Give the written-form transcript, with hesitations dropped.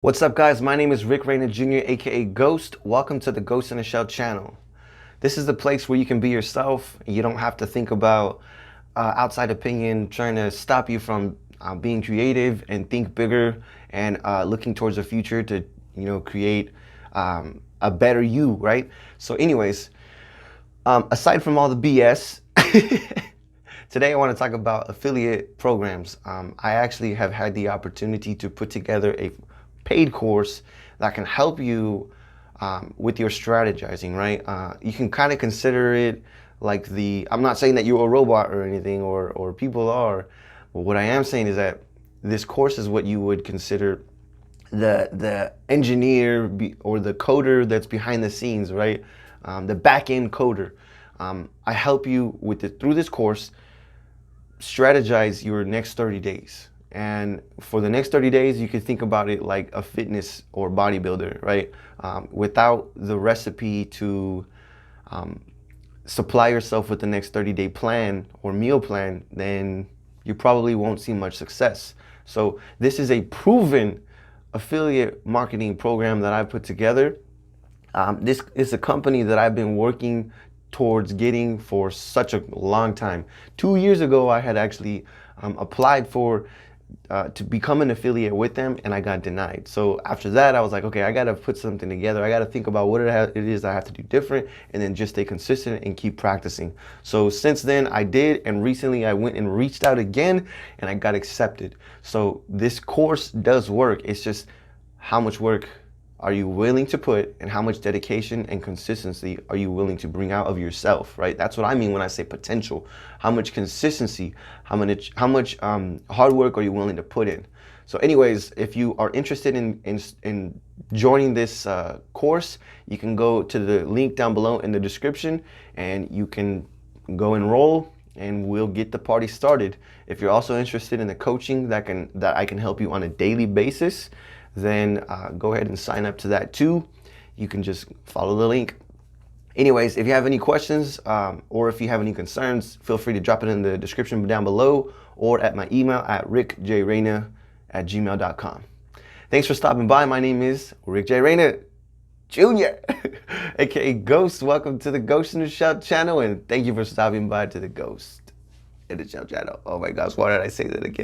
What's up, guys? My name is Rick Rayner Jr., aka Ghost. Welcome to the Ghost in the Shell channel. This is the place where you can be yourself. You don't have to think about outside opinion trying to stop you from being creative and think bigger and looking towards the future to, create a better you, right? So anyways, aside from all the BS, today I want to talk about affiliate programs. I actually have had the opportunity to put together a paid course that can help you with your strategizing, right? You can kind of consider it like I'm not saying that you're a robot or anything, or people are, but what I am saying is that this course is what you would consider the engineer or the coder that's behind the scenes, right? The back-end coder. I help you with it through this course, strategize your next 30 days. And for the next 30 days, you could think about it like a fitness or bodybuilder, right? Without the recipe to supply yourself with the next 30-day plan or meal plan, then you probably won't see much success. So this is a proven affiliate marketing program that I put together. This is a company that I've been working towards getting for such a long time. 2 years ago, I had actually applied to become an affiliate with them, and I got denied. So after that, I was like, okay, I got to put something together. I got to think about what it is I have to do different, and then just stay consistent and keep practicing. So since then, I did, and recently I went and reached out again, and I got accepted. So this course does work. It's just how much work are you willing to put, and how much dedication and consistency are you willing to bring out of yourself, right? That's what I mean when I say potential. How much consistency, how much hard work are you willing to put in? So anyways, if you are interested in joining this course, you can go to the link down below in the description, and you can go enroll, and we'll get the party started. If you're also interested in the coaching that I can help you on a daily basis, then go ahead and sign up to that too. You can just follow the link. Anyways, if you have any questions or if you have any concerns, feel free to drop it in the description down below or at my email at rickjrayner@gmail.com. Thanks for stopping by. My name is Rick J. Rayner Jr., aka Ghost. Welcome to the Ghost in the Shell channel, and thank you for stopping by to the Ghost in the Shell channel. Oh my gosh, why did I say that again?